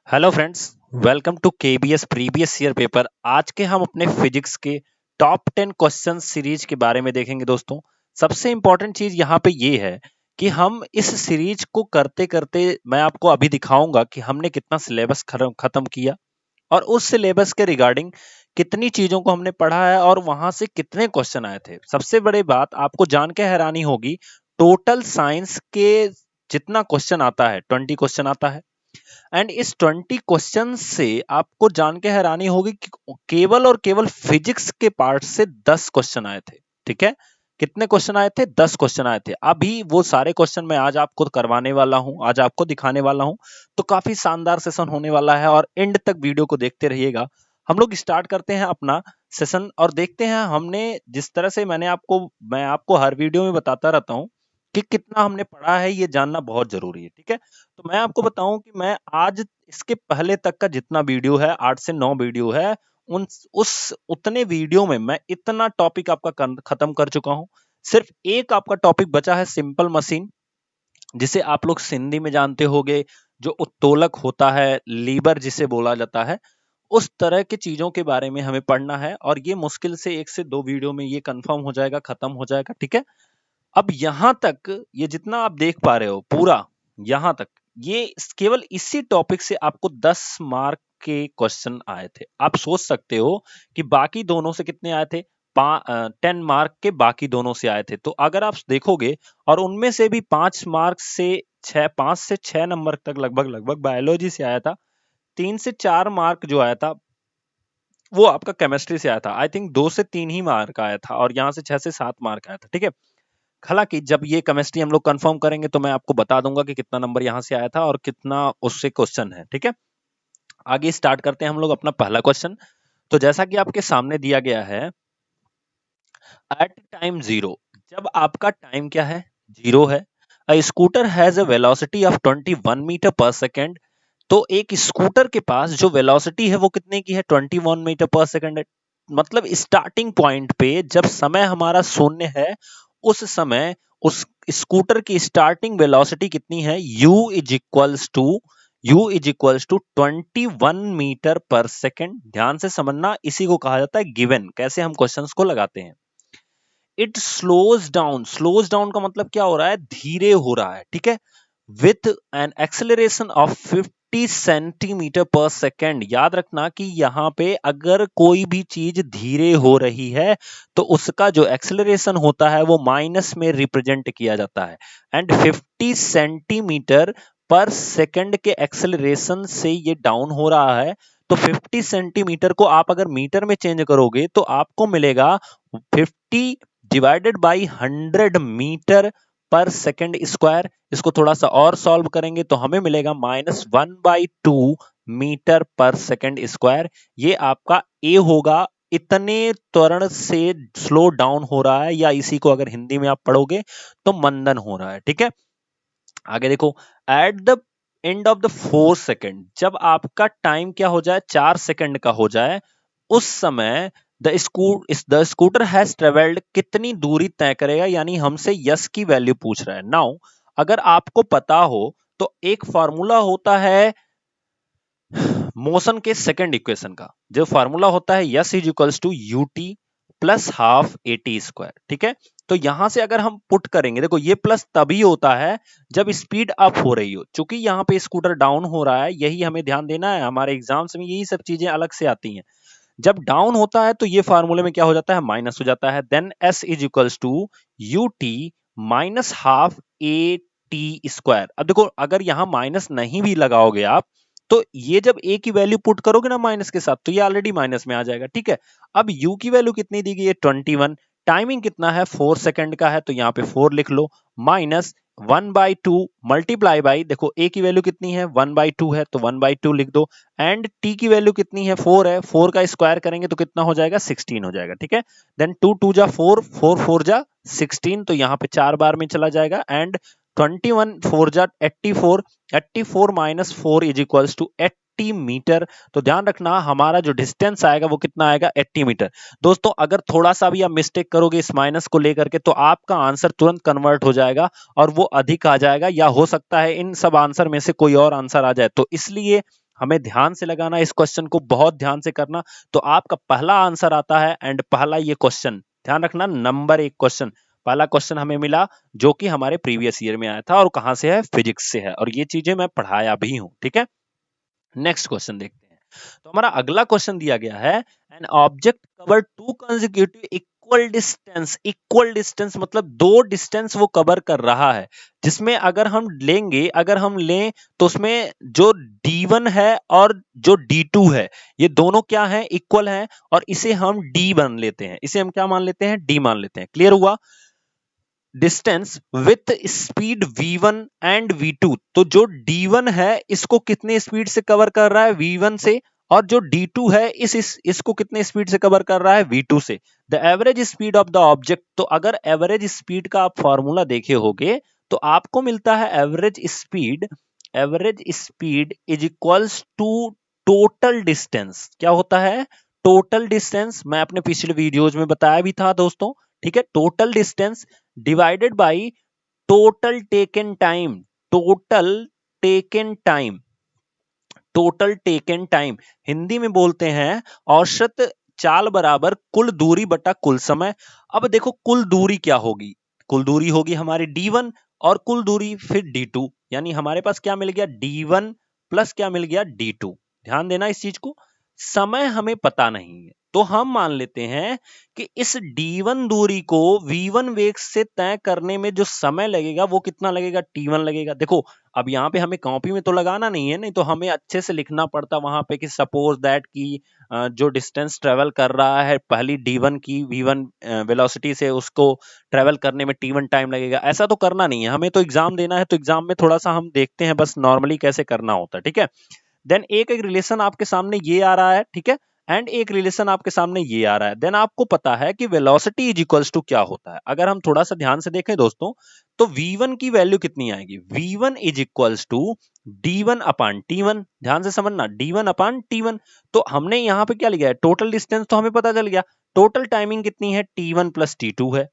Hello friends, welcome to KBS previous year paper. आज के हम अपने फिजिक्स के टॉप 10 क्वेश्चन सीरीज के बारे में देखेंगे। दोस्तों, सबसे इंपॉर्टेंट चीज यहाँ पे ये है कि हम इस सीरीज को करते करते मैं आपको अभी दिखाऊंगा कि हमने कितना सिलेबस खत्म किया और उस सिलेबस के रिगार्डिंग कितनी चीजों को हमने पढ़ा है और वहां से कितने क्वेश्चन आए थे। सबसे बड़ी बात आपको जान के हैरानी होगी, टोटल साइंस के जितना क्वेश्चन आता है 20 क्वेश्चन आता है। एंड इस 20 क्वेश्चन से आपको जान के हैरानी होगी कि केवल और केवल फिजिक्स के पार्ट से 10 क्वेश्चन आए थे। ठीक है, कितने क्वेश्चन आए थे? 10 क्वेश्चन आए थे। अभी वो सारे क्वेश्चन मैं आज आपको करवाने वाला हूं, आज आपको दिखाने वाला हूं। तो काफी शानदार सेशन होने वाला है और एंड तक वीडियो को देखते रहिएगा। हम लोग स्टार्ट करते हैं अपना सेशन और देखते हैं हमने जिस तरह से मैं आपको हर वीडियो में बताता रहता हूं कि कितना हमने पढ़ा है, ये जानना बहुत जरूरी है। ठीक है, तो मैं आपको बताऊं कि मैं आज इसके पहले तक का जितना वीडियो है, 8 से 9 वीडियो है, उन उस उतने वीडियो में मैं इतना टॉपिक आपका खत्म कर चुका हूं। सिर्फ एक आपका टॉपिक बचा है, सिंपल मशीन, जिसे आप लोग सिंधी में जानते होंगे, जो उत्तोलक होता है, लीवर जिसे बोला जाता है। उस तरह की चीजों के बारे में हमें पढ़ना है और ये मुश्किल से 1 से 2 वीडियो में ये कंफर्म हो जाएगा, खत्म हो जाएगा। ठीक है, अब यहां तक ये जितना आप देख पा रहे हो पूरा यहां तक, ये केवल इसी टॉपिक से आपको 10 मार्क के क्वेश्चन आए थे। आप सोच सकते हो कि बाकी दोनों से कितने आए थे? 10 मार्क के बाकी दोनों से आए थे। तो अगर आप देखोगे और उनमें से भी 5 मार्क से 5 से 6 नंबर तक लगभग लगभग बायोलॉजी से आया था। 3 से 4 मार्क जो आया था वो आपका केमिस्ट्री से आया था। आई थिंक 2 से 3 ही मार्क आया था और यहाँ से 6 से 7 मार्क आया था। ठीक है, हालांकि जब ये केमिस्ट्री हम लोग कंफर्म करेंगे तो मैं आपको बता दूंगा कि कितना नंबर यहाँ से आया था और कितना उससे क्वेश्चन है। ठीक है, आगे स्टार्ट करते हैं हम लोग अपना पहला क्वेश्चन। तो जैसा कि आपके सामने दिया गया है, एट टाइम जीरो, जब आपका टाइम क्या है? जीरो है। A scooter has a velocity of 21 metre पर सेकेंड। तो एक स्कूटर के पास जो वेलोसिटी है वो कितने की है? 21 मीटर पर सेकेंड है। मतलब स्टार्टिंग पॉइंट पे जब समय हमारा शून्य है, उस समय उस स्कूटर की स्टार्टिंग वेलोसिटी कितनी है? u is equals to 21 metre पर सेकेंड। ध्यान से समझना, इसी को कहा जाता है गिवन। कैसे हम क्वेश्चंस को लगाते हैं। इट स्लोज डाउन का मतलब क्या हो रहा है? धीरे हो रहा है। ठीक है, with an acceleration of 50 centimetre पर सेकेंड। याद रखना कि यहां पे अगर कोई भी चीज धीरे हो रही है तो उसका जो एक्सेलरेशन होता है वो माइनस में रिप्रेजेंट किया जाता है। एंड 50 सेंटीमीटर पर सेकेंड के एक्सेलरेशन से ये डाउन हो रहा है। तो 50 सेंटीमीटर को आप अगर मीटर में चेंज करोगे तो आपको मिलेगा 50 डिवाइडेड बाई 100 मीटर पर सेकेंड स्क्वायर। इसको थोड़ा सा और सॉल्व करेंगे तो हमें मिलेगा -1/2 मीटर पर सेकेंड स्क्वायर। ये आपका ए होगा। इतने त्वरण से स्लो डाउन हो रहा है, या इसी को अगर हिंदी में आप पढ़ोगे तो मंदन हो रहा है। ठीक है, आगे देखो, at the end of the 4 second, जब आपका टाइम क्या हो जाए? 4 सेकेंड का हो जाए, उस समय द स्कूटर हैज ट्रेवल्ड, कितनी दूरी तय करेगा? यानी हमसे यस की वैल्यू पूछ रहा है। नाउ अगर आपको पता हो तो एक फॉर्मूला होता है मोशन के सेकंड इक्वेशन का, जो फार्मूला होता है S is equals to U T plus half A T square. ठीक है, तो यहां से अगर हम पुट करेंगे, देखो ये प्लस तभी होता है जब स्पीड अप हो रही हो। चूंकि यहाँ पे स्कूटर डाउन हो रहा है, यही हमें ध्यान देना है, हमारे एग्जाम्स में यही सब चीजें अलग से आती हैं। जब डाउन होता है तो ये फार्मूले में क्या हो जाता है? माइनस हो जाता है। Then S is equals to U T minus half A T square. अब देखो, अगर यहां माइनस नहीं भी लगाओगे आप, तो ये जब ए की वैल्यू पुट करोगे ना माइनस के साथ, तो ये ऑलरेडी माइनस में आ जाएगा। ठीक है, अब यू की वैल्यू कितनी दी गई है? 21। टाइमिंग कितना है? 4 सेकंड का है, तो यहाँ पे 4 लिख लो, माइनस 1/2 मल्टीप्लाई बाई, देखो ए की वैल्यू कितनी है? 1/2 है, तो 1/2 लिख दो। एंड टी की वैल्यू कितनी है? 4 है, 4 का स्क्वायर करेंगे तो कितना हो जाएगा? 16 हो जाएगा। ठीक है, देन 2 2 जा 4, 4 4 जा 16, तो यहाँ पे 4 बार में चला जाएगा। एंड 21 4 जा 84, 84 minus 4 is equals to 80 metre. तो ध्यान रखना, हमारा जो डिस्टेंस आएगा वो कितना आएगा? 80 मीटर। दोस्तों, अगर थोड़ा सा भी आप मिस्टेक करोगे इस माइनस को लेकर के, तो आपका आंसर तुरंत कन्वर्ट हो जाएगा और वो अधिक आ जाएगा, या हो सकता है इन सब आंसर में से कोई और आंसर आ जाए। तो इसलिए हमें ध्यान से लगाना, इस क्वेश्चन को बहुत ध्यान से करना, तो आपका पहला आंसर आता है। एंड पहला ये क्वेश्चन ध्यान रखना, नंबर 1 क्वेश्चन, पहला क्वेश्चन हमें मिला जो कि हमारे प्रीवियस ईयर में आया था और कहां से है, फिजिक्स से है, और ये चीजें मैं पढ़ाया भी हूं। ठीक है, नेक्स्ट क्वेश्चन देखते हैं। तो हमारा अगला क्वेश्चन दिया गया है, an object cover to consecutive equal distance मतलब दो डिस्टेंस वो कवर कर रहा है, जिसमें अगर हम लें तो उसमें जो D1 है और जो D2 है ये दोनों क्या है, इक्वल हैं, और इसे हम D मान लेते हैं, इसे हम क्या मान लेते हैं, D मान लेते हैं। क्लियर हुआ? Distance with speed v1 and v2, तो जो d1 है इसको कितने स्पीड से कवर कर रहा है, v1 से, और जो d2 है इसको कितने स्पीड से कवर कर रहा है, v2 से। The average speed of the object, तो अगर एवरेज स्पीड का आप फॉर्मूला देखे होगे तो आपको मिलता है average speed is equals to total distance. क्या होता है, टोटल डिस्टेंस, मैं अपने पिछले वीडियोज में बताया भी था दोस्तों। ठीक है, total distance divided by total taken time, total taken time Hindi में बोलते हैं औसत चाल बराबर कुल दूरी बटा कुल समय। अब देखो कुल दूरी क्या होगी, कुल दूरी होगी हमारी d1 और कुल दूरी फिर d2, यानी हमारे पास क्या मिल गया, d1 प्लस क्या मिल गया, d2। ध्यान देना इस चीज को, समय हमें पता नहीं है तो हम मान लेते हैं कि इस d1 दूरी को v1 वेग से तय करने में जो समय लगेगा वो कितना लगेगा, t1 लगेगा। देखो अब यहाँ पे हमें कॉपी में तो लगाना नहीं है, नहीं तो हमें अच्छे से लिखना पड़ता वहां पे कि सपोज दैट की जो डिस्टेंस ट्रेवल कर रहा है पहली d1 की v1 वेलोसिटी से, उसको ट्रेवल करने में t1 टाइम लगेगा। ऐसा तो करना नहीं है, हमें तो एग्जाम देना है, तो एग्जाम में थोड़ा सा हम देखते हैं बस नॉर्मली कैसे करना होता है। ठीक है, देन एक रिलेशन आपके सामने ये आ रहा है, ठीक है, एंड एक रिलेशन आपके सामने ये आ रहा है। देन आपको पता है कि वेलोसिटी इज इक्वल्स टू क्या होता है। अगर हम थोड़ा सा ध्यान से देखें दोस्तों, तो v1 की वैल्यू कितनी आएगी, v1 is equals to d1 upon t1। ध्यान से समझना, d1 अपान t1। तो हमने यहाँ पे क्या लिया है, टोटल डिस्टेंस तो हमें पता चल गया, टोटल टाइमिंग कितनी है, t1 प्लस t2 है।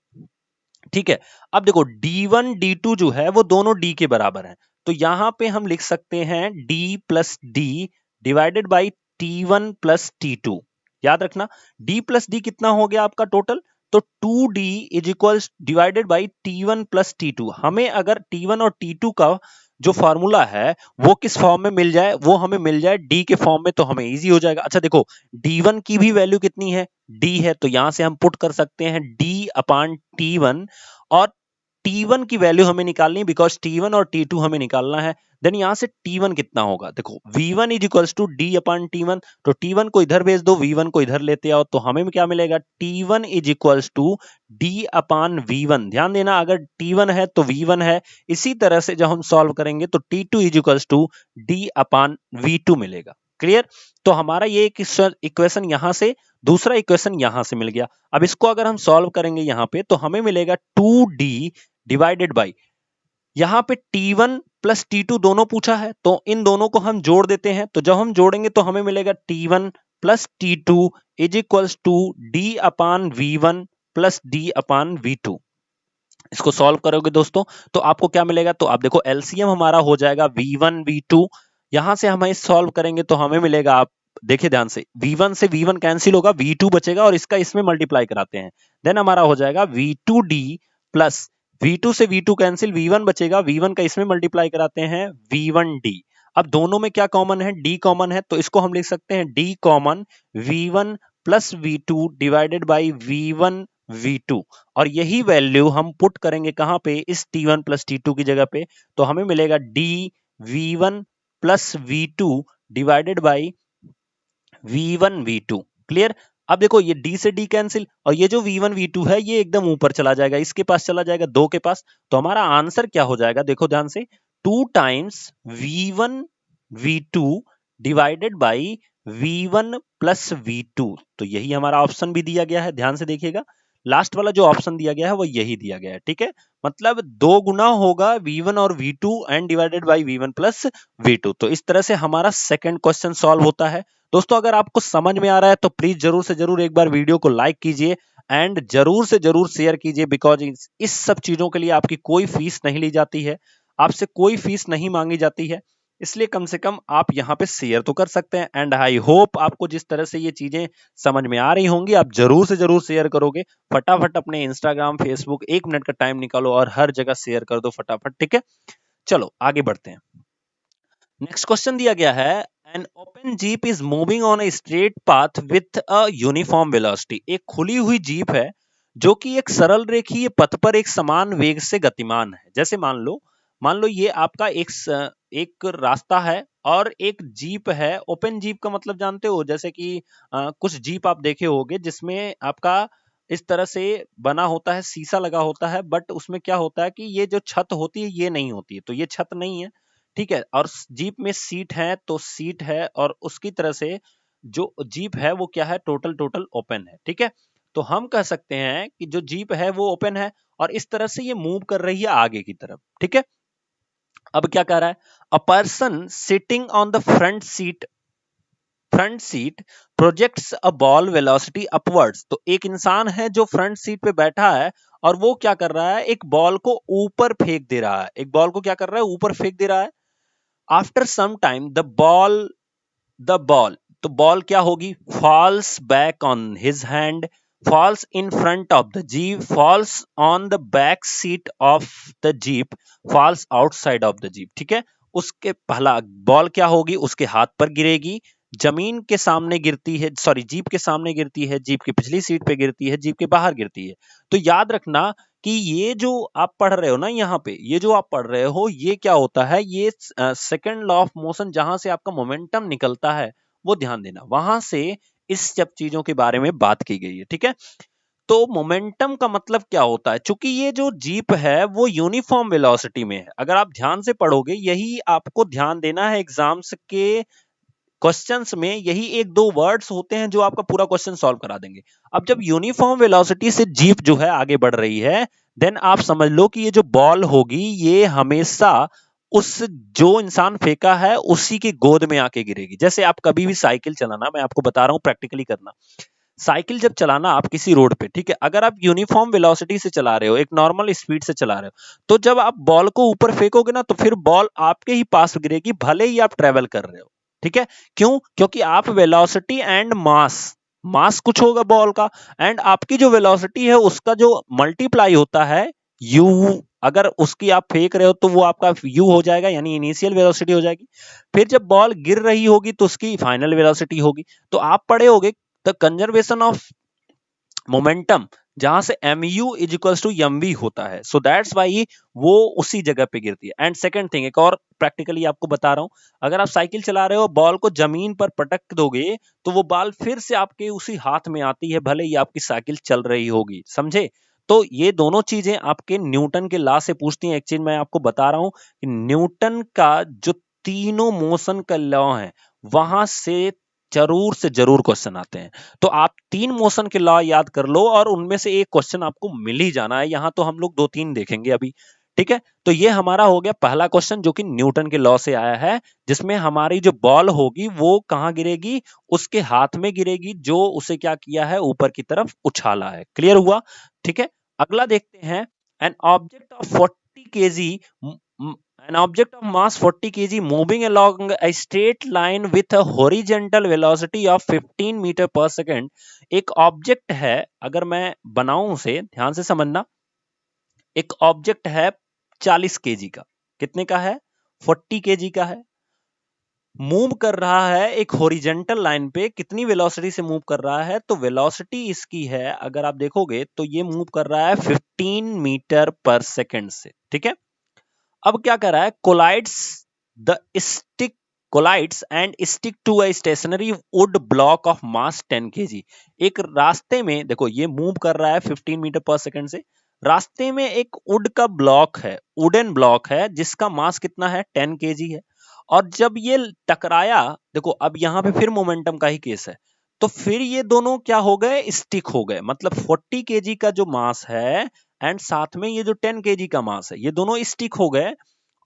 ठीक है, अब देखो d1 d2 जो है वो दोनों d के बराबर है, तो यहां पे हम लिख सकते हैं d plus D divided by t1 plus t2। याद रखना d प्लस डी कितना हो गया आपका टोटल, तो 2d is equal divided by t1 plus t2। हमें अगर t1 और t2 का जो फॉर्मूला है वो किस फॉर्म में मिल जाए, वो हमें मिल जाए d के फॉर्म में, तो हमें इजी हो जाएगा। अच्छा देखो d1 की भी वैल्यू कितनी है, d है, तो यहां से हम पुट कर सकते हैं d अपान t1, और t1 की वैल्यू हमें निकालनी है बिकॉज t1 और t2 हमें निकालना है। देन यहां से t1 कितना होगा, देखो v1 is equals to d upon t1, तो t1 को इधर भेज दो, v1 को इधर लेते आओ, तो हमें क्या मिलेगा, t1 is equals to d upon v1। ध्यान देना अगर t1 है तो v1 है। इसी तरह से जब हम सॉल्व करेंगे तो t2 is equals to d upon v2 मिलेगा। क्लियर? तो हमारा ये इक्वेशन यहां से, दूसरा इक्वेशन यहां से मिल गया। अब इसको अगर हम सॉल्व करेंगे यहां पे तो हमें मिलेगा 2d डिवाइडेड बाई, यहां पे t1 प्लस t2 दोनों पूछा है तो इन दोनों को हम जोड़ देते हैं, तो जब हम जोड़ेंगे तो हमें मिलेगा t1 plus t2 is equals to d upon v1 plus d upon v2। इसको सॉल्व करोगे दोस्तों तो आपको क्या मिलेगा, तो आप देखो एलसीएम हमारा हो जाएगा v1 v2। यहां से हम इस सॉल्व करेंगे तो हमें मिलेगा, आप देखिए ध्यान से v1 कैंसिल होगा, v2 बचेगा और इसका इसमें मल्टीप्लाई कराते हैं। देन हमारा हो जाएगा v2d प्लस v2 से v2 कैंसिल, v1 बचेगा, v1 का इसमें मल्टीप्लाई कराते हैं v1d। अब दोनों में क्या कॉमन है, d कॉमन है, तो इसको हम लिख सकते हैं d common v1 plus v2 divided by v1 v2, और यही वैल्यू हम पुट करेंगे कहां पे, इस t1 प्लस t2 की जगह पे, तो हमें मिलेगा d v1 plus v2 divided by v1 v2। Clear? अब देखो ये d से d कैंसिल, और ये जो v1 v2 है ये एकदम ऊपर चला जाएगा, इसके पास चला जाएगा 2 के पास, तो हमारा आंसर क्या हो जाएगा, देखो ध्यान से, 2 times v1 v2 divided by v1 plus v2। तो यही हमारा ऑप्शन भी दिया गया है, ध्यान से देखिएगा, लास्ट वाला जो ऑप्शन दिया गया है वो यही दिया गया है। ठीक है, मतलब 2 गुना होगा v1 और v2 and divided by v1 plus v2। तो इस तरह से हमारा सेकंड क्वेश्चन सॉल्व होता है। दोस्तों अगर आपको समझ में आ रहा है तो प्लीज जरूर से जरूर एक बार वीडियो को लाइक कीजिए एंड जरूर से जरूर शेयर कीजिए, बिकॉज इस सब चीजों के लिए आपकी कोई फीस नहीं ली जाती है, आपसे कोई फीस नहीं मांगी जाती है। इसलिए कम से कम आप यहाँ पे शेयर तो कर सकते हैं। एंड आई होप आपको जिस तरह से ये चीजें समझ में आ रही होंगी, आप जरूर से जरूर शेयर करोगे। फटाफट अपने इंस्टाग्राम, फेसबुक 1 मिनट का टाइम निकालो और हर जगह शेयर कर दो फटाफट, ठीक है। चलो आगे बढ़ते हैं। नेक्स्ट क्वेश्चन दिया गया है, an open jeep is moving on a straight path with a uniform velocity. एक खुली हुई जीप है जो कि एक सरल रेखीय पथ पर एक समान वेग से गतिमान है। जैसे मान लो ये आपका एक रास्ता है और एक जीप है। ओपन जीप का मतलब जानते हो, जैसे कि कुछ जीप आप देखे होंगे जिसमें आपका इस तरह से बना होता है, शीशा लगा होता है, बट उसमें क्या होता है कि ये जो छत होती है ये नहीं होती है, तो ये छत नहीं है, ठीक है। और जीप में सीट है तो सीट है, और उसकी तरह से जो जीप है वो क्या है, टोटल ओपन है, ठीक है। तो हम कह सकते हैं कि जो जीप है वो ओपन है और इस तरह से ये मूव कर रही है आगे की तरफ, ठीक है। अब क्या कह रहा है, a person sitting on the front seat projects a ball velocity upwards. तो एक इंसान है जो फ्रंट सीट पे बैठा है और वो क्या कर रहा है, एक बॉल को ऊपर फेंक दे रहा है। एक बॉल को क्या कर रहा है, ऊपर फेंक दे रहा है। After some time the ball तो बॉल क्या होगी, falls back on his hand, falls in front of the jeep, falls on the back seat of the jeep, falls outside of the jeep, ठीक है। उसके पहला बॉल क्या होगी, उसके हाथ पर गिरेगी, जमीन के सामने गिरती है, सॉरी जीप के सामने गिरती है, जीप की पिछली सीट पे गिरती है, जीप के बाहर गिरती है। तो याद रखना कि ये जो आप पढ़ रहे हो ना, यहाँ पे ये जो आप पढ़ रहे हो ये क्या होता है, ये सेकंड लॉ ऑफ मोशन, जहां से आपका मोमेंटम निकलता है वो ध्यान देना, वहां से इस सब चीजों के बारे में बात की गई है, ठीक है। तो मोमेंटम का मतलब क्या होता है, चूंकि ये जो जीप है वो यूनिफॉर्म वेलोसिटी में है। अगर आप ध्यान से पढ़ोगे, यही आपको ध्यान देना है, एग्जाम्स के क्वेश्चंस में यही एक दो वर्ड्स होते हैं जो आपका पूरा क्वेश्चन सॉल्व करा देंगे। अब जब यूनिफॉर्म वेलोसिटी से जीप जो है आगे बढ़ रही है, देन आप समझ लो कि ये जो बॉल होगी ये हमेशा उस जो इंसान फेंका है उसी की गोद में आके गिरेगी। जैसे आप कभी भी साइकिल चलाना, मैं आपको बता रहा हूं प्रैक्टिकली करना, साइकिल जब चलाना आप किसी रोड पे, ठीक है, अगर आप यूनिफॉर्म वेलोसिटी से चला रहे हो, एक नॉर्मल स्पीड से चला रहे हो, तो जब आप बॉल को ऊपर फेंकोगे ना तो फिर बॉल आपके ही पास गिरेगी, भले ही आप ट्रेवल कर रहे हो, ठीक है। क्यों, क्योंकि आप वेलोसिटी एंड मास, मास कुछ होगा बॉल का, एंड आपकी जो वेलोसिटी है उसका जो मल्टीप्लाई होता है यू, अगर उसकी आप फेंक रहे हो तो वो आपका यू हो जाएगा, यानी इनिशियल वेलोसिटी हो जाएगी। फिर जब बॉल गिर रही होगी तो उसकी फाइनल वेलोसिटी होगी। तो आप पढ़े होगे द कंजर्वेशन ऑफ मोमेंटम, जहां से mu is equals to mv होता है, सो दैट्स वाई वो उसी जगह पे गिरती है। एंड सेकंड थिंग, एक और प्रैक्टिकली आपको बता रहा हूं, अगर आप साइकिल चला रहे हो, बॉल को जमीन पर पटक दोगे तो वो बॉल फिर से आपके उसी हाथ में आती है, भले ही आपकी साइकिल चल रही होगी, समझे। तो ये दोनों चीजें आपके न्यूटन के लॉ से पूछती हैं। एक चीज मैं आपको बता रहा हूं कि न्यूटन का जो तीनों मोशन का लॉ है वहां से जरूर क्वेश्चन आते हैं। तो आप 3 मोशन के लॉ याद कर लो और उनमें से एक क्वेश्चन आपको मिल ही जाना है। यहां तो हम लोग 2-3 देखेंगे अभी, ठीक है। तो ये हमारा हो गया पहला क्वेश्चन जो कि न्यूटन के लॉ से आया है, जिसमें हमारी जो बॉल होगी वो कहां गिरेगी, उसके हाथ में गिरेगी, जो उसे क्या किया है, ऊपर की तरफ उछाला है। क्लियर हुआ, ठीक है। अगला देखते हैं, an object of 40 KG an object of mass 40 kg moving along a straight line with a horizontal velocity of 15 metre पर सेकेंड। एक ऑब्जेक्ट है, अगर मैं बनाऊं उसे, ध्यान से समझना, एक ऑब्जेक्ट है 40 केजी का, कितने का है, 40 केजी का है, मूव कर रहा है एक हॉरिजॉन्टल लाइन पे, कितनी वेलोसिटी से मूव कर रहा है, तो वेलोसिटी इसकी है, अगर आप देखोगे तो ये मूव कर रहा है 15 मीटर पर सेकेंड से, ठीक है। अब क्या कर रहा है, collides and stick to a stationary wood block of mass 10 KG. एक रास्ते में देखो ये मूव कर रहा है 15 मीटर पर सेकंड से, रास्ते में एक वुड का ब्लॉक है, वुडन ब्लॉक है, जिसका मास कितना है, 10 केजी है। और जब ये टकराया, देखो अब यहां पे फिर मोमेंटम का ही केस है, तो फिर ये दोनों क्या हो गए, स्टिक हो गए, मतलब 40 केजी का जो मास है एंड साथ में ये जो 10 केजी का मास है, ये दोनों स्टिक हो गए।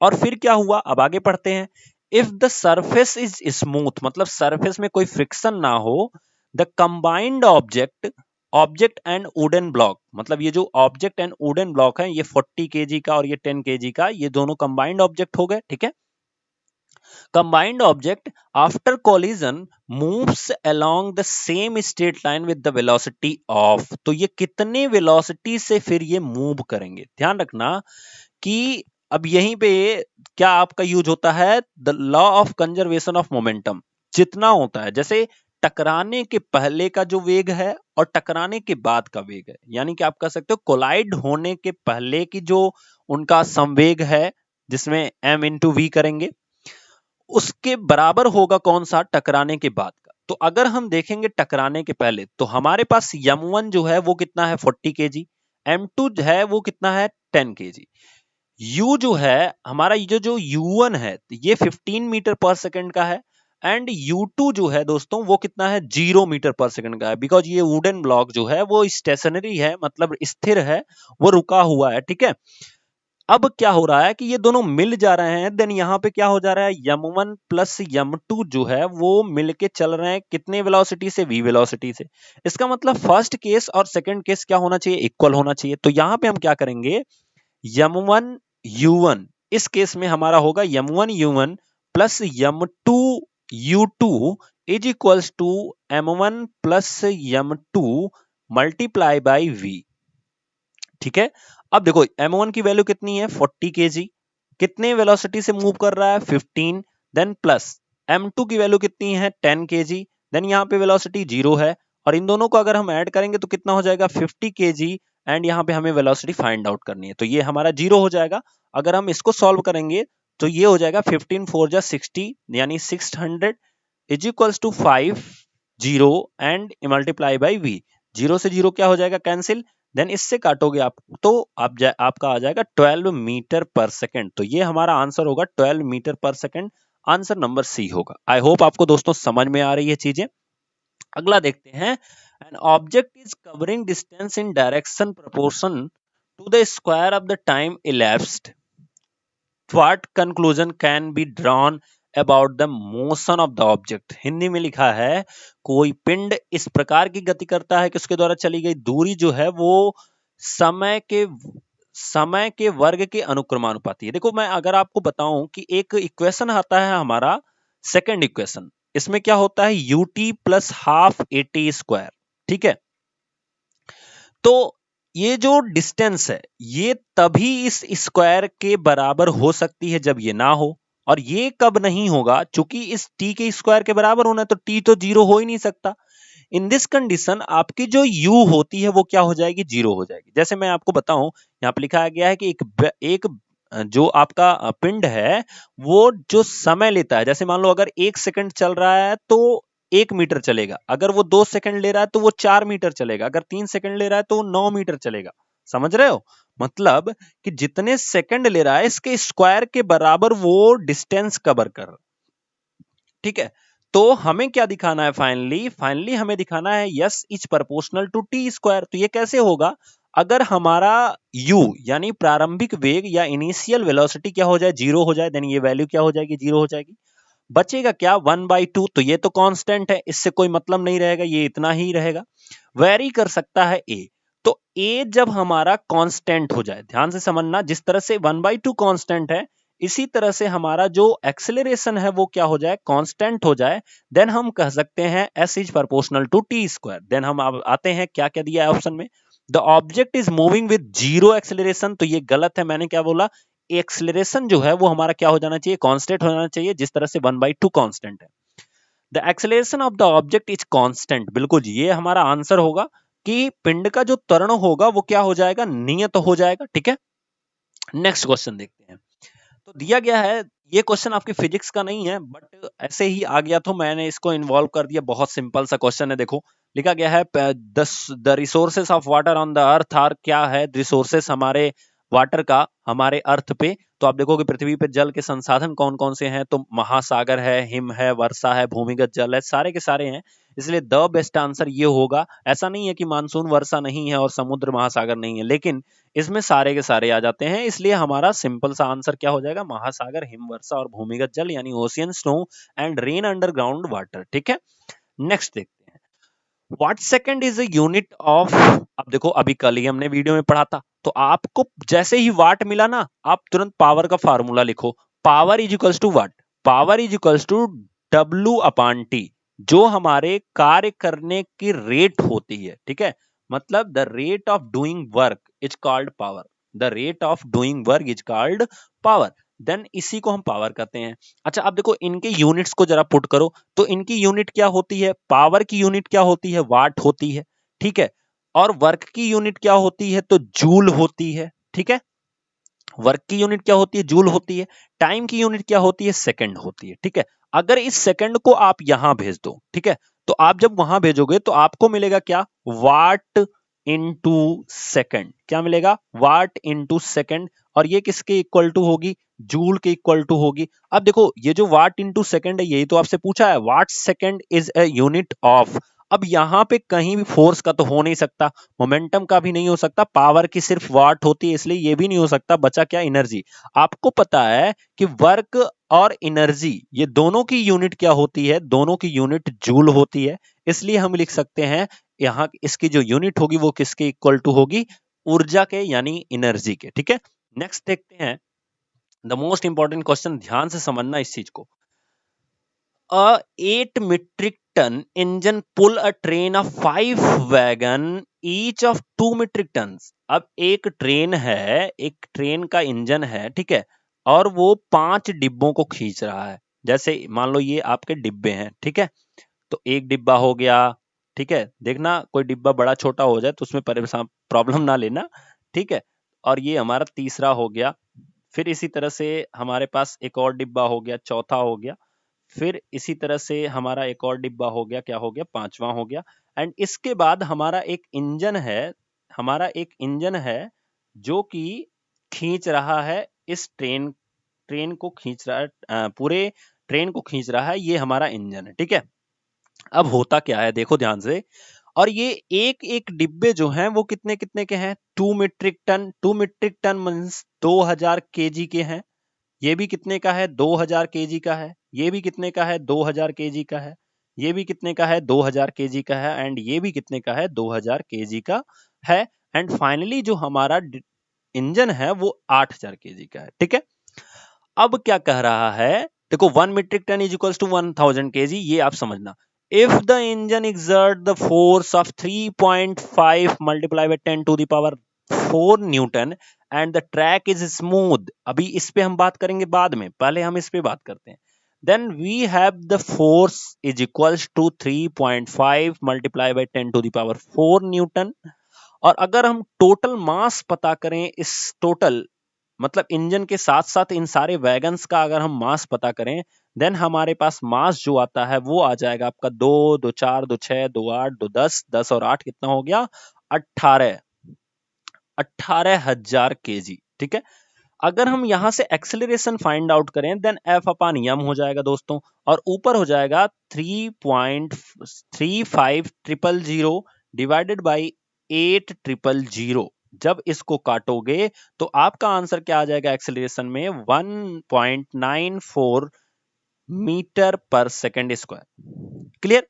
और फिर क्या हुआ, अब आगे पढ़ते हैं, if the surface is smooth, मतलब सरफेस में कोई फ्रिक्शन ना हो, the combined object and wooden block, मतलब ये जो ऑब्जेक्ट एंड वुडन ब्लॉक है, ये 40 केजी का और ये 10 केजी का, ये दोनों कंबाइंड ऑब्जेक्ट हो गए, ठीक है। combined object after collision moves along the same straight line with the velocity of, तो ये कितने वेलोसिटी से फिर ये मूव करेंगे। ध्यान रखना कि अब यहीं पे क्या आपका यूज होता है, the law of conservation of momentum. जितना होता है, जैसे टकराने के पहले का जो वेग है और टकराने के बाद का वेग है, यानी कि आप कह सकते हो कोलाइड होने के पहले की जो उनका संवेग है, जिसमें m इंटू वी करेंगे, उसके बराबर होगा कौन सा, टकराने के बाद का। तो अगर हम देखेंगे टकराने के पहले, तो हमारे पास m1 जो है वो कितना है 40 केजी, m2 है वो कितना है 10 केजी, u जो है हमारा ये जो u1 है ये 15 मीटर पर सेकंड का है, एंड u2 जो है दोस्तों वो कितना है 0 मीटर पर सेकंड का है, बिकॉज ये वुडन ब्लॉक जो है वो स्टेशनरी है, मतलब स्थिर है, वो रुका हुआ है। ठीक है, अब क्या हो रहा है कि ये दोनों मिल जा रहे हैं, देन यहाँ पे क्या हो जा रहा है, m1 प्लस m2 जो है वो मिलके चल रहे हैं कितने वेलोसिटी से, v वेलोसिटी से। इसका मतलब फर्स्ट केस और सेकंड केस क्या होना चाहिए, इक्वल होना चाहिए। तो यहाँ पे हम क्या करेंगे, m1 u1, इस केस में हमारा होगा m1 u1 plus m2 u2 is equals to m1 plus m2 multiply by v। ठीक है, अब देखो m1 की वैल्यू कितनी है 40 केजी, कितने वेलोसिटी से मूव कर रहा है 15, देन प्लस m2 की वैल्यू कितनी है 10 केजी, देन यहाँ पे वेलोसिटी 0 है, और इन दोनों को अगर हम ऐड करेंगे तो कितना हो जाएगा 50 केजी, एंड यहाँ पे हमें वेलोसिटी फाइंड आउट करनी है, तो ये हमारा 0 हो जाएगा। अगर हम इसको सॉल्व करेंगे तो ये हो जाएगा 15 4 जा 60 यानी 600 is equals to 5 0 and multiply by v। 0 से 0 क्या हो जाएगा कैंसिल, देन इससे काटोगे आप तो आपका आ जाएगा 12 मीटर पर सेकंड। तो ये हमारा आंसर होगा 12 metre per second, answer number C होगा। आई होप आपको दोस्तों समझ में आ रही है चीजें। अगला देखते हैं, an object is covering distance in direction proportion to the square of the time elapsed, what conclusion can be drawn about the motion of the object। Hindi में लिखा है, कोई पिंड इस प्रकार की गति करता है कि उसके द्वारा चली गई दूरी जो है वो समय के वर्ग के अनुक्रमानुपाती है। देखो मैं अगर आपको बताऊं कि एक इक्वेशन आता है हमारा सेकंड इक्वेशन, इसमें क्या होता है ut plus half at square. ठीक है, तो ये जो डिस्टेंस है ये तभी इस स्क्वायर के बराबर हो सकती है जब ये ना हो, और ये कब नहीं होगा, चूंकि इस t के स्क्वायर के बराबर होना है तो t तो 0 हो ही नहीं सकता। इन दिस कंडीशन आपकी जो u होती है वो क्या हो जाएगी, 0 हो जाएगी। जैसे मैं आपको बताऊं, यहाँ पे लिखा गया है कि एक जो आपका पिंड है वो जो समय लेता है, जैसे मान लो अगर 1 सेकंड चल रहा है तो 1 मीटर चलेगा, अगर वो 2 सेकंड ले रहा है तो वो 4 मीटर चलेगा, अगर 3 सेकंड ले रहा है तो वो 9 मीटर चलेगा। समझ रहे हो, मतलब कि जितने सेकंड ले रहा है इसके स्क्वायर के बराबर वो डिस्टेंस कवर कर रहा है। ठीक है, तो हमें क्या दिखाना है, फाइनली हमें दिखाना है S is proportional to T square. तो ये कैसे होगा, अगर हमारा u यानी प्रारंभिक वेग या इनिशियल वेलोसिटी क्या हो जाए 0 हो जाए, देन ये वैल्यू क्या हो जाएगी 0 हो जाएगी। बचेगा क्या 1/2, तो ये तो कांस्टेंट है, इससे कोई मतलब नहीं रहेगा, ये इतना ही रहेगा। वेरी कर सकता है a, तो a जब हमारा कांस्टेंट हो जाए, ध्यान से समझना, जिस तरह से 1/2 कांस्टेंट है इसी तरह से हमारा जो एक्सेलरेशन है वो क्या हो जाए, कांस्टेंट हो जाए, देन हम कह सकते हैं s is proportional to T square. Then हम अब आते हैं क्या क्या दिया है ऑप्शन में, the object is moving with 0 acceleration, तो ये गलत है, मैंने क्या बोला, एक्सेलरेशन जो है वो हमारा क्या हो जाना चाहिए, कांस्टेंट हो जाना चाहिए, जिस तरह से 1/2 कांस्टेंट है। The acceleration of the object is constant, बिल्कुल ये हमारा आंसर होगा कि पिंड का जो त्वरण होगा वो क्या हो जाएगा, नियत हो जाएगा। ठीक है, नेक्स्ट क्वेश्चन देखते हैं। तो दिया गया है, ये क्वेश्चन आपके फिजिक्स का नहीं है बट ऐसे ही आ गया तो मैंने इसको इन्वॉल्व कर दिया। बहुत सिंपल सा क्वेश्चन है, देखो लिखा गया है the resources of water on the earth are, क्या है रिसोर्सेस हमारे वाटर का हमारे अर्थ पे। तो आप देखोगे पृथ्वी पे जल के संसाधन कौन कौन से हैं, तो महासागर है, हिम है, वर्षा है, भूमिगत जल है, सारे के सारे हैं, इसलिए द बेस्ट आंसर ये होगा। ऐसा नहीं है कि मानसून वर्षा नहीं है और समुद्र महासागर नहीं है, लेकिन इसमें सारे के सारे आ जाते हैं, इसलिए हमारा सिंपल सा आंसर क्या हो जाएगा, महासागर, हिमवर्षा और भूमिगत जल यानी ocean, snow and rain underground water. ठीक है, नेक्स्ट देखते हैं, what second is a unit of. अब देखो अभी कल ही हमने वीडियो में पढ़ा था, तो आपको जैसे ही वाट मिला ना, आप तुरंत पावर का फार्मूला लिखो, power is equals to watt. Power is equals to W upon T, जो हमारे कार्य करने की रेट होती है, ठीक है, मतलब the rate of doing work is called power, the rate of doing work is called power, then इसी को हम पावर कहते हैं। अच्छा अब देखो इनके यूनिट्स को जरा पुट करो, तो इनकी यूनिट क्या होती है, पावर की यूनिट क्या होती है, वाट होती है, ठीक है, और वर्क की यूनिट क्या होती है, तो जूल होती है, ठीक है, वर्क की यूनिट क्या होती है, जूल होती है, टाइम की यूनिट क्या होती है, सेकंड होती है, ठीक है। अगर इस सेकंड को आप यहां भेज दो, ठीक है, तो आप जब वहां भेजोगे तो आपको मिलेगा क्या, वाट इनटू सेकंड, क्या मिलेगा, वाट इनटू सेकंड, और ये किसके इक्वल टू होगी, जूल के इक्वल टू होगी। अब देखो ये जो वाट इनटू सेकंड है, यही तो आपसे पूछा है, watt second is a unit of. अब यहां पे कहीं भी फोर्स का तो हो नहीं सकता, मोमेंटम का भी नहीं हो सकता, पावर की सिर्फ वाट होती है, इसलिए ये भी नहीं हो सकता, बचा क्या, एनर्जी। आपको पता है कि वर्क और एनर्जी ये दोनों की यूनिट क्या होती है, दोनों की यूनिट जूल होती है, इसलिए हम लिख सकते हैं यहां इसकी जो यूनिट होगी वो किसके इक्वल टू होगी, ऊर्जा के यानी एनर्जी के, ठीक है। नेक्स्ट देखते हैं द मोस्ट इंपॉर्टेंट क्वेश्चन, ध्यान से समझना इस चीज को। A 8 metric ton engine pull a train of 5 wagon each of 2 metric tons। अब एक ट्रेन है, एक ट्रेन का इंजन है, ठीक है, और वो 5 डिब्बों को खींच रहा है। जैसे मान लो ये आपके डिब्बे हैं, ठीक है, तो एक डिब्बा हो गया, ठीक है, देखना कोई डिब्बा बड़ा छोटा हो जाए तो उसमें परेशान प्रॉब्लम ना लेना, ठीक है, और ये हमारा तीसरा हो गया, फिर इसी तरह से हमारे पास एक और डिब्बा हो गया, चौथा हो गया, फिर इसी तरह से हमारा एक और डिब्बा हो गया, क्या हो गया, पांचवा हो गया, एंड इसके बाद हमारा एक इंजन है, हमारा एक इंजन है जो कि खींच रहा है इस ट्रेन, ट्रेन को खींच रहा है, पूरे ट्रेन को खींच रहा है, ये हमारा इंजन है, ठीक है। अब होता क्या है देखो ध्यान से, और ये एक एक डिब्बे जो हैं वो कितने कितने के हैं, 2 metric ton, 2 metric ton means 2000 KG के हैं, ये भी कितने का है, 2000 केजी का है, ये भी कितने का है, 2000 केजी का है, ये भी कितने का है, 2000 केजी का है, एंड ये भी कितने का है, 2000 केजी का है, एंड फाइनली जो हमारा इंजन है वो 8000 केजी का है, ठीक है। अब क्या कह रहा है, देखो 1 metric ton is equals to 1000 kg, ये आप समझना। If the engine exert the force of 3.5 multiplied by 10 to the power 4 Newton and the track is smooth, अभी इस पे हम बात करेंगे बाद में, पहले हम इस पे बात करते हैं। Then we have the force is equals to 3.5 multiply by 10 to the power 4 newton, और अगर हम टोटल मास पता करें, इस टोटल मतलब इंजन के साथ साथ इन सारे वैगन्स का अगर हम मास पता करें, देन हमारे पास मास जो आता है वो आ जाएगा आपका 2 2 4 2 6 2 8 2 10, 10 और 8 कितना हो गया, 18, 18,000 केजी, ठीक है। अगर हम यहां से एक्सेलरेशन फाइंड आउट करें, देन एफ अपान एम हो जाएगा दोस्तों, और ऊपर हो जाएगा 3.35000 डिवाइडेड बाई 8000। जब इसको काटोगे तो आपका आंसर क्या आ जाएगा, एक्सेलरेशन में 1.94 मीटर पर सेकेंड स्क्वायर। क्लियर।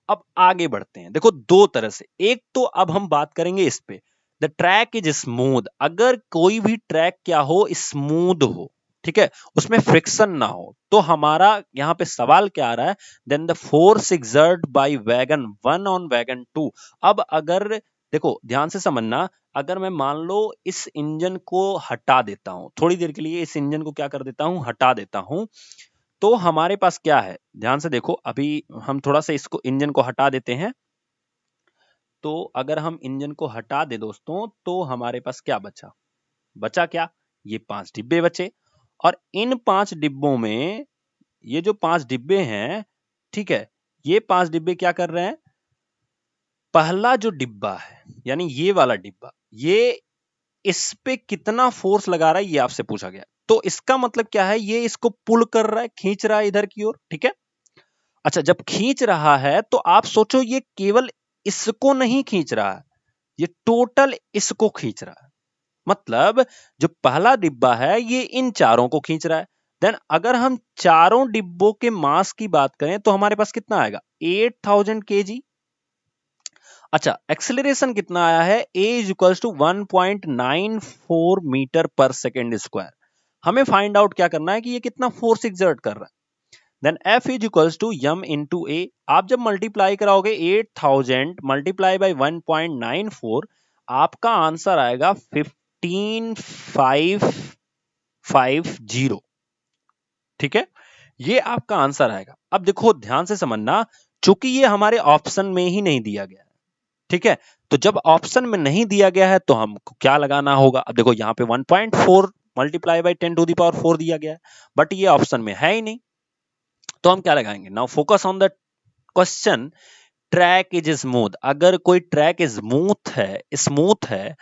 अब आगे बढ़ते हैं, देखो दो तरह से, एक तो अब हम बात करेंगे इस पे, द ट्रैक इज स्मूथ, अगर कोई भी ट्रैक क्या हो, स्मूथ हो, ठीक है, उसमें फ्रिक्शन ना हो, तो हमारा यहां पे सवाल क्या आ रहा है, then the force exert by wagon 1 on wagon 2। अब अगर देखो ध्यान से समझना, अगर मैं मान लो इस इंजन को हटा देता हूं, थोड़ी देर के लिए इस इंजन को क्या कर देता हूं, हटा देता हूं, तो हमारे पास क्या है, ध्यान से देखो, अभी हम थोड़ा सा इसको इंजन को हटा देते हैं, तो अगर हम इंजन को हटा दे दोस्तों, तो हमारे पास क्या बचा, बचा क्या, ये 5 डिब्बे बचे, और इन 5 डिब्बों में ये जो 5 डिब्बे हैं, ठीक है, ये 5 डिब्बे क्या कर रहे हैं, पहला जो डिब्बा है यानी ये वाला डिब्बा, ये इस पे कितना फोर्स लगा रहा है ये आपसे पूछा गया, तो इसका मतलब क्या है, ये इसको पुल कर रहा है, खींच रहा है इधर की ओर, ठीक है। अच्छा जब खींच रहा है तो आप सोचो ये केवल इसको नहीं खींच रहा है, ये टोटल इसको खींच रहा है, मतलब जो पहला डिब्बा है ये इन चारों को खींच रहा है। देन अगर हम चारों डिब्बों के मास की बात करें तो हमारे पास कितना आएगा, 8000 केजी। अच्छा एक्सेलरेशन कितना आया है, a is equals to 1.94 metre पर सेकेंड स्क्वायर। हमें फाइंड आउट क्या करना है कि ये कितना फोर्स एक्सर्ट कर रहा है। Then F is equals to m into a. आप जब मल्टीप्लाई कराओगे 8000 मल्टीप्लाई बाई 1.94, आपका आंसर आएगा 15550। ठीक है, ये आपका आंसर आएगा। अब देखो ध्यान से समझना, चूंकि ये हमारे ऑप्शन में ही नहीं दिया गया है, ठीक है, तो जब ऑप्शन में नहीं दिया गया है तो हमको क्या लगाना होगा। अब देखो यहाँ पे 1.4 multiply by 10 to the power 4 दिया गया है, बट ये ऑप्शन में है ही नहीं, तो हम क्या लगाएंगे। Now focus on the question. Track is smooth, अगर कोई ट्रैक स्मूथ है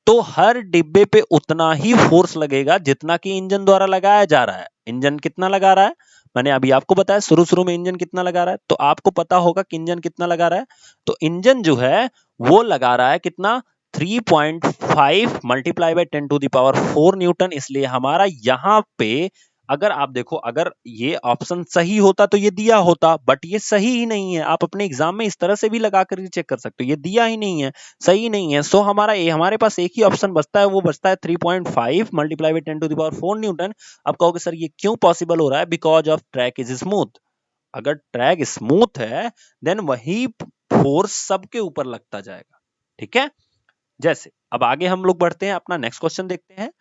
तो हर डिब्बे पे उतना ही फोर्स लगेगा जितना कि इंजन द्वारा लगाया जा रहा है। इंजन कितना लगा रहा है, मैंने अभी आपको बताया शुरू में इंजन कितना लगा रहा है, तो आपको पता होगा कि इंजन कितना लगा रहा है। तो इंजन जो है वो लगा रहा है कितना, 3.5 multiply by 10 to the power 4 newton. इसलिए हमारा यहाँ पे अगर आप देखो, अगर ये ऑप्शन सही होता तो ये दिया होता, बट ये सही ही नहीं है। आप अपने एग्जाम में इस तरह से भी लगा कर चेक कर सकते हो, ये दिया ही नहीं है, सही नहीं है। सो हमारे पास एक ही ऑप्शन बचता है, वो बचता है 3.5 multiply by 10 to the power 4 newton. अब कहोगे सर ये क्यों पॉसिबल हो रहा है, because of track is smooth. अगर ट्रैक स्मूथ है देन वही फोर्स सबके ऊपर लगता जाएगा। ठीक है, जैसे अब आगे हम लोग बढ़ते हैं, अपना नेक्स्ट क्वेश्चन देखते हैं।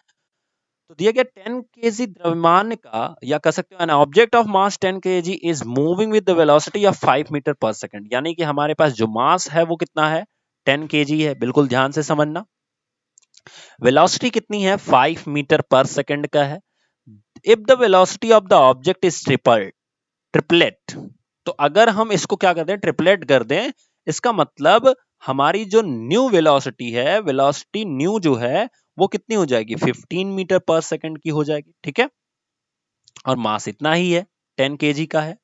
तो दिया गया 10 केजी द्रव्यमान का, या कह सकते हो an object of mass 10 kg is moving with the velocity of 5 metre per second. यानी कि हमारे पास जो मास है वो कितना है, 10 केजी है। बिल्कुल ध्यान से समझना, वेलोसिटी कितनी है, 5 मीटर पर सेकंड का है। If the velocity of the object is triplet, तो अगर हम इसको क्या कर दें, ट्रिपलेट कर दें, इसका मतलब हमारी जो न्यू वेलोसिटी है, वेलोसिटी न्यू जो है वो कितनी हो जाएगी, 15 मीटर पर सेकंड की हो जाएगी। ठीक है, और मास इतना ही है, 10 केजी का है।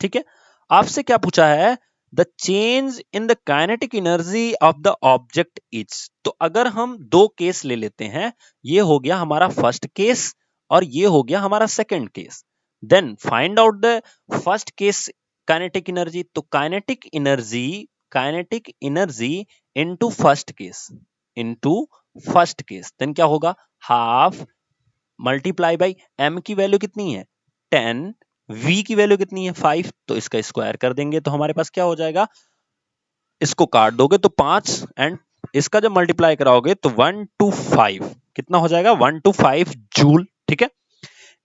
ठीक है, आपसे क्या पूछा है, the change in the kinetic energy of the object is. तो अगर हम दो केस ले लेते हैं, ये हो गया हमारा फर्स्ट केस और ये हो गया हमारा second case, then find out the first case kinetic energy. तो kinetic energy into first case, then क्या होगा, हाफ मल्टीप्लाई बाई m की वैल्यू कितनी है 10, v की वैल्यू कितनी है 5, तो इसका स्क्वायर कर देंगे तो हमारे पास क्या हो जाएगा, इसको काट दोगे तो 5 एंड इसका जब मल्टीप्लाई कराओगे तो 1 to 5 कितना हो जाएगा, 1 to 5 जूल। ठीक है,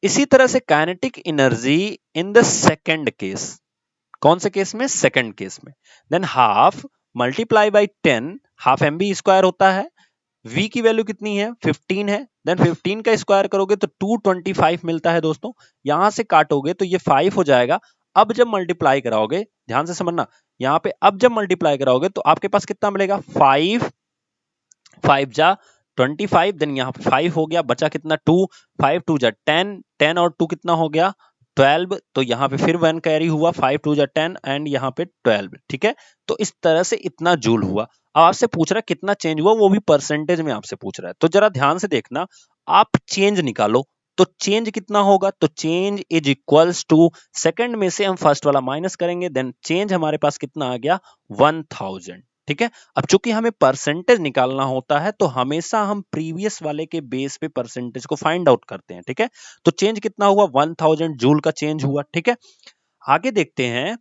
इसी तरह से kinetic energy in the second case, कौन से केस में, सेकंड केस में, then half multiply by 10, half M B square होता है, v की वैल्यू कितनी है 15 है, देन 15 का स्क्वायर करोगे तो 225 मिलता है दोस्तों। यहां से काटोगे तो ये 5 हो जाएगा। अब जब मल्टीप्लाई कराओगे, ध्यान से समझना, यहाँ पे अब जब मल्टीप्लाई कराओगे तो आपके पास कितना मिलेगा, 5 5 जा 25, देन यहाँ पे 5 हो गया, बचा कितना 2, 5 2 जा 10, 10 और 2 कितना हो गया 12, तो यहाँ पे फिर 1 कैरी हुआ, 5 2 जा 10 एंड यहाँ पे 12। ठीक है, तो इस तरह से इतना जूल हुआ। अब आपसे पूछ रहा है कितना चेंज हुआ, वो भी परसेंटेज में आपसे पूछ रहा है, तो जरा ध्यान से देखना, आप चेंज निकालो तो चेंज कितना होगा, तो change is equals to, second में से हम फर्स्ट वाला माइनस करेंगे, देन चेंज हमारे पास कितना आ गया 1000। ठीक है, अब चूंकि हमें परसेंटेज निकालना होता है तो हमेशा हम प्रीवियस वाले के बेस पे परसेंटेज को फाइंड आउट करते हैं। ठीक है, तो चेंज कितना हुआ, 1000 जूल का चेंज हुआ। ठीक है, आगे देखते हैं,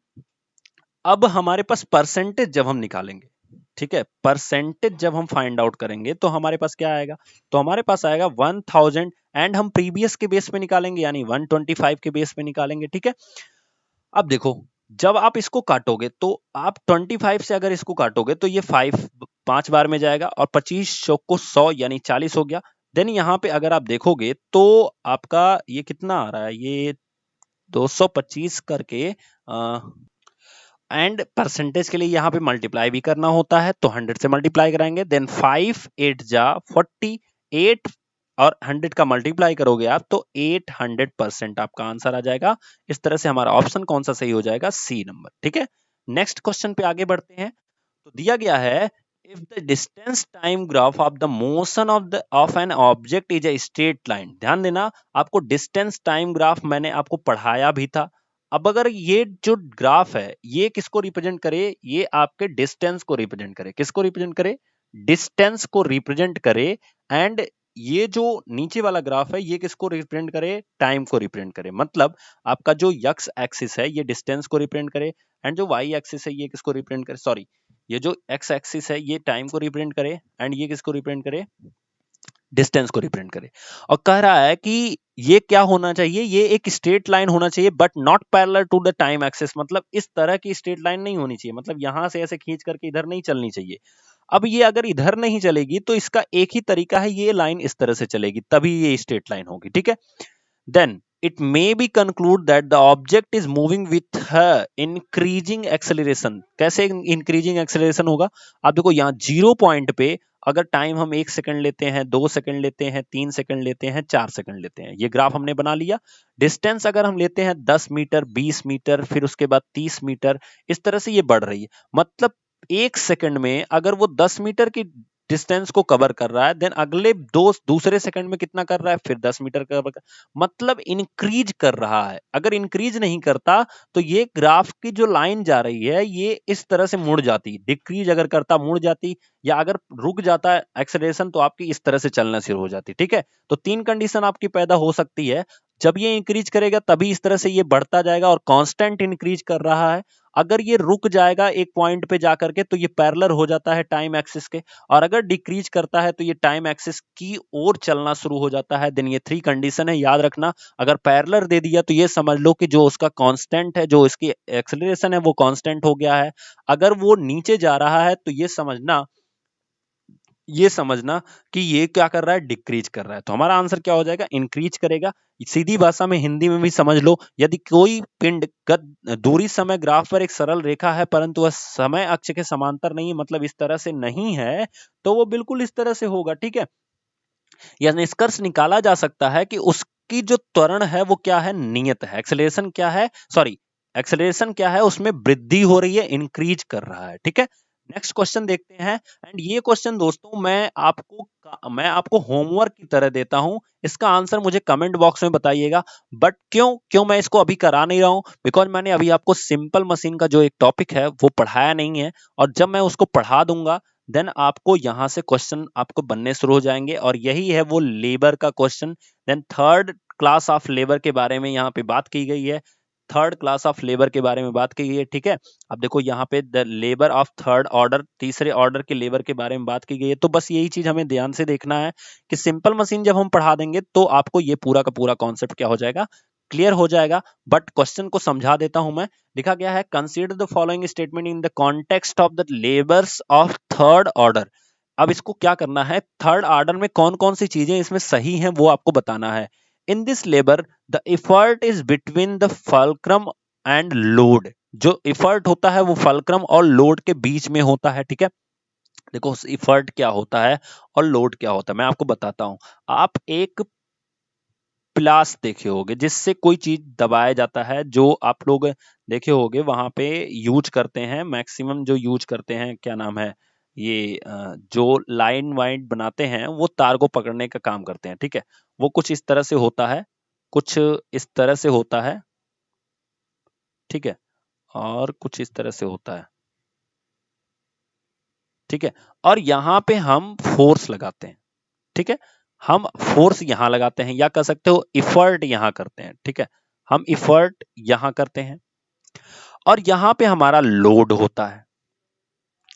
अब हमारे पास परसेंटेज जब हम निकालेंगे, ठीक है, परसेंटेज जब हम फाइंड आउट करेंगे तो हमारे पास क्या आएगा, तो हमारे पास आएगा 1000 एंड हम प्रीवियस के बेस पे निकालेंगे, यानी 125 के बेस पे निकालेंगे। ठीक है, अब देखो जब आप इसको काटोगे तो आप 25 से अगर इसको काटोगे तो ये 5 बार में जाएगा और 25 को 100 यानी 40 हो गया। देन यहाँ पे अगर आप देखोगे तो आपका ये कितना आ रहा है, ये 225 करके एंड परसेंटेज के लिए यहाँ पे मल्टीप्लाई भी करना होता है, तो 100 से मल्टीप्लाई कराएंगे, देन 5 8 जा 48 और 100 का मल्टीप्लाई करोगे आप तो 800% आपका आंसर आ जाएगा। इस तरह से हमारा ऑप्शन कौन सा सही हो जाएगा, सी नंबर। ठीक है, नेक्स्ट क्वेश्चन पे आगे बढ़ते हैं। तो दिया गया है, if the distance time graph of the motion of N object is a straight line. ध्यान देना, आपको डिस्टेंस टाइम ग्राफ मैंने आपको पढ़ाया भी था। अब अगर ये जो ग्राफ है ये किसको रिप्रेजेंट करे, ये आपके डिस्टेंस को रिप्रेजेंट करे, किसको रिप्रेजेंट करे, डिस्टेंस को रिप्रेजेंट करे, एंड ये जो नीचे वाला ग्राफ है ये किसको रिप्रेजेंट करे, टाइम को रिप्रेजेंट करे। मतलब आपका जो एक्स एक्सिस है ये डिस्टेंस को रिप्रेजेंट करे, एंड जो वाई एक्सिस है ये किसको रिप्रेजेंट करे, सॉरी ये जो एक्स एक्सिस है ये टाइम को रिप्रेजेंट करे, एंड ये किसको रिप्रेजेंट करे, डिस्टेंस को रिप्रेजेंट करे। और कह रहा है कि ये क्या होना चाहिए, ये एक स्ट्रेट लाइन होना चाहिए but not parallel to the time axis. मतलब इस तरह की स्ट्रेट लाइन नहीं होनी चाहिए, मतलब यहां से ऐसे खींच करके इधर नहीं चलनी चाहिए। अब ये अगर इधर नहीं चलेगी तो इसका एक ही तरीका है, ये लाइन इस तरह से चलेगी तभी ये स्ट्रेट लाइन होगी, ठीक है। then it may be conclude that the object is moving with her increasing acceleration। कैसे increasing acceleration होगा, आप देखो यहाँ 0 पॉइंट पे अगर टाइम हम 1 सेकंड लेते हैं, 2 सेकंड लेते हैं, 3 सेकंड लेते हैं, 4 सेकंड लेते हैं, ये ग्राफ हमने बना लिया। डिस्टेंस अगर हम लेते हैं 10 मीटर, 20 मीटर, फिर उसके बाद 30 मीटर, इस तरह से ये बढ़ रही है। मतलब 1 सेकंड में अगर वो 10 मीटर की डिस्टेंस को कवर कर रहा है, देन अगले दूसरे सेकंड में कितना कर रहा है, फिर 10 मीटर कवर कर, मतलब इंक्रीज कर रहा है। अगर इंक्रीज नहीं करता तो ये ग्राफ की जो लाइन जा रही है ये इस तरह से मुड़ जाती, डिक्रीज अगर करता मुड़ जाती, या अगर रुक जाता है एक्सेलरेशन तो आपकी इस तरह से चलना शुरू हो जाती, ठीक है। तो 3 कंडीशन आपकी पैदा हो सकती है, जब ये इंक्रीज करेगा तभी इस तरह से ये बढ़ता जाएगा और कांस्टेंट इंक्रीज कर रहा है। अगर ये रुक जाएगा एक पॉइंट पे जाकर के तो ये पैरेलल हो जाता है टाइम एक्सिस के, और अगर डिक्रीज करता है तो ये टाइम एक्सिस की ओर चलना शुरू हो जाता है। देन ये 3 कंडीशन है, याद रखना। अगर पैरेलल दे दिया तो ये समझ लो कि जो उसका कांस्टेंट है, जो इसकी एक्सेलरेशन है वो कांस्टेंट हो गया है। अगर वो नीचे जा रहा है तो ये समझना कि ये क्या कर रहा है, डिक्रीज कर रहा है। तो हमारा आंसर क्या हो जाएगा, इंक्रीज करेगा। सीधी भाषा में हिंदी में भी समझ लो, यदि कोई पिंड दूरी समय ग्राफ पर एक सरल रेखा है परंतु वह समय अक्ष के समांतर नहीं है, मतलब इस तरह से नहीं है, तो वो बिल्कुल इस तरह से होगा, ठीक है। यह निष्कर्ष निकाला जा सकता है कि उसकी जो त्वरण है वो क्या है, नियत है। एक्सेलरेशन क्या है, सॉरी एक्सेलरेशन क्या है, उसमें वृद्धि हो रही है, इंक्रीज कर रहा है, ठीक है। नेक्स्ट क्वेश्चन देखते हैं। एंड ये क्वेश्चन दोस्तों मैं आपको होमवर्क की तरह देता हूं, इसका आंसर मुझे कमेंट बॉक्स में बताइएगा। बट क्यों मैं इसको अभी करा नहीं रहा हूं, बिकॉज मैंने अभी आपको सिंपल मशीन का जो एक टॉपिक है वो पढ़ाया नहीं है, और जब मैं उसको पढ़ा दूंगा देन आपको यहां से क्वेश्चन आपको बनने शुरू हो जाएंगे, और यही है वो लेबर का question. Then third class of labour के बारे में यहाँ पे बात की गई है, थर्ड क्लास ऑफ लेबर के बारे में बात की गई है, ठीक है। अब देखो यहाँ पे the labour of third order, तीसरे ऑर्डर के लेबर के बारे में बात की गई है। तो बस यही चीज हमें ध्यान से देखना है कि सिंपल मशीन जब हम पढ़ा देंगे तो आपको ये पूरा का पूरा कॉन्सेप्ट क्या हो जाएगा, क्लियर हो जाएगा। बट क्वेश्चन को समझा देता हूं मैं। लिखा गया है, consider the following statement in the context of the labours of third order. अब इसको क्या करना है, थर्ड ऑर्डर में कौन कौन सी चीजें इसमें सही हैं वो आपको बताना है। In this labour the effort is between the fulcrum and load. जो इफर्ट होता है वो फल्क्रम और लोड के बीच में होता है, ठीक है। देखो इफर्ट क्या होता है और लोड क्या होता है मैं आपको बताता हूं। आप एक प्लास देखे होंगे जिससे कोई चीज दबाया जाता है, जो आप लोग देखे होंगे वहां पे यूज करते हैं, मैक्सिमम जो यूज करते हैं, क्या नाम है ये जो लाइन वाइन बनाते हैं वो तार को पकड़ने का काम करते हैं, ठीक है। वो कुछ इस तरह से होता है, कुछ इस तरह से होता है, ठीक है, और कुछ इस तरह से होता है, ठीक है। और यहाँ पे हम फोर्स लगाते हैं, ठीक है। हम फोर्स यहां लगाते हैं, या कह सकते हो इफर्ट यहां करते हैं, ठीक है। हम इफर्ट यहां करते हैं और यहां पे हमारा लोड होता है,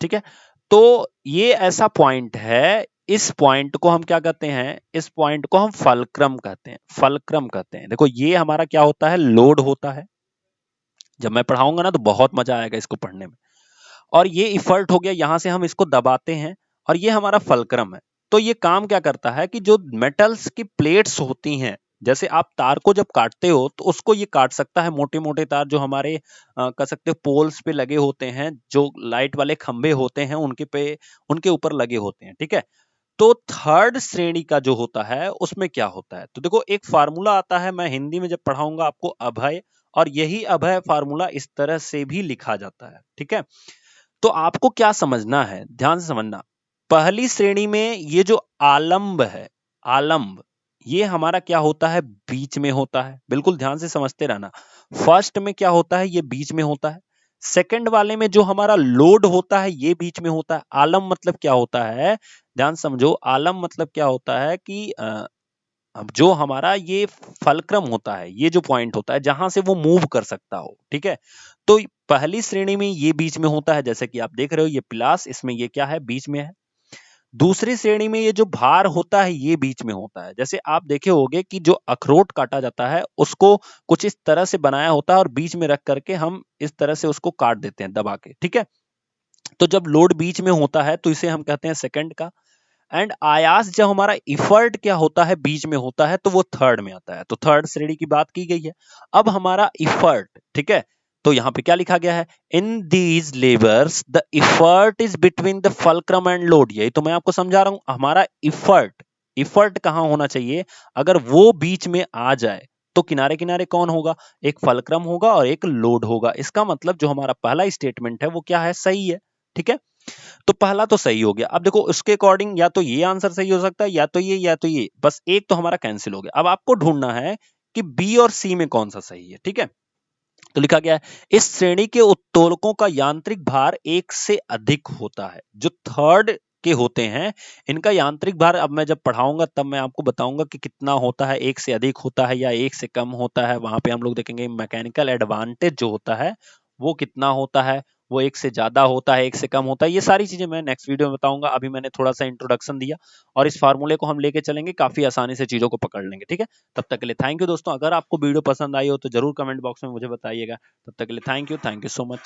ठीक है। तो ये ऐसा पॉइंट है, इस पॉइंट को हम क्या कहते हैं, इस पॉइंट को हम फलक्रम कहते हैं, फलक्रम कहते हैं। देखो ये हमारा क्या होता है, लोड होता है। जब मैं पढ़ाऊंगा ना तो बहुत मजा आएगा इसको पढ़ने में। और ये इफर्ट हो गया, यहां से हम इसको दबाते हैं, और ये हमारा फलक्रम है। तो ये काम क्या करता है कि जो मेटल्स की प्लेट्स होती हैं, जैसे आप तार को जब काटते हो तो उसको ये काट सकता है, मोटे मोटे तार जो हमारे कह सकते हो पोल्स पे लगे होते हैं, जो लाइट वाले खंभे होते हैं उनके ऊपर लगे होते हैं, ठीक है। तो थर्ड श्रेणी का जो होता है उसमें क्या होता है, तो देखो एक फार्मूला आता है, मैं हिंदी में जब पढ़ाऊंगा आपको, अभय, और यही अभय फार्मूला इस तरह से भी लिखा जाता है, ठीक है। तो आपको क्या समझना है, ध्यान से समझना। पहली श्रेणी में ये जो आलंब है, आलंब, ये हमारा क्या होता है, बीच में होता है, बिल्कुल ध्यान से समझते रहना। फर्स्ट में क्या होता है, ये बीच में होता है। सेकंड वाले में जो हमारा लोड होता है ये बीच में होता है। आलम मतलब क्या होता है, ध्यान समझो, आलम मतलब क्या होता है कि अब जो हमारा ये फलक्रम होता है, ये जो पॉइंट होता है जहां से वो मूव कर सकता हो, ठीक है। तो पहली श्रेणी में ये बीच में होता है, जैसे कि आप देख रहे हो ये प्लस, इसमें ये क्या है, बीच में है। दूसरी श्रेणी में ये जो भार होता है ये बीच में होता है। जैसे आप देखे होंगे कि जो अखरोट काटा जाता है उसको कुछ इस तरह से बनाया होता है और बीच में रख करके हम इस तरह से उसको काट देते हैं दबा के, ठीक है। तो जब लोड बीच में होता है तो इसे हम कहते हैं सेकंड का। एंड आयास जब हमारा इफर्ट क्या होता है, बीच में होता है, तो वो थर्ड में आता है। तो थर्ड श्रेणी की बात की गई है। अब हमारा इफर्ट, ठीक है, तो यहां पे क्या लिखा गया है, in these labours the effort is between the fulcrum and load. यही तो मैं आपको समझा रहा हूं, हमारा इफर्ट, इफर्ट कहां होना चाहिए, अगर वो बीच में आ जाए तो किनारे किनारे कौन होगा, एक फलक्रम होगा और एक लोड होगा। इसका मतलब जो हमारा पहला स्टेटमेंट है वो क्या है, सही है, ठीक है। तो पहला तो सही हो गया। अब देखो उसके अकॉर्डिंग या तो ये आंसर सही हो सकता है या तो ये या तो ये, बस एक तो हमारा कैंसिल हो गया। अब आपको ढूंढना है कि बी और सी में कौन सा सही है, ठीक है। तो लिखा गया है इस श्रेणी के उत्तोलकों का यांत्रिक भार एक से अधिक होता है। जो थर्ड के होते हैं इनका यांत्रिक भार, अब मैं जब पढ़ाऊंगा तब मैं आपको बताऊंगा कि कितना होता है, एक से अधिक होता है या एक से कम होता है। वहां पे हम लोग देखेंगे मैकेनिकल एडवांटेज जो होता है वो कितना होता है, वो एक से ज्यादा होता है, एक से कम होता है। ये सारी चीजें मैं नेक्स्ट वीडियो में बताऊंगा। अभी मैंने थोड़ा सा इंट्रोडक्शन दिया और इस फार्मूले को हम लेके चलेंगे, काफी आसानी से चीजों को पकड़ लेंगे, ठीक है। तब तक के लिए थैंक यू दोस्तों। अगर आपको वीडियो पसंद आई हो तो जरूर कमेंट बॉक्स में मुझे बताइएगा। तब तक के लिए थैंक यू सो मच।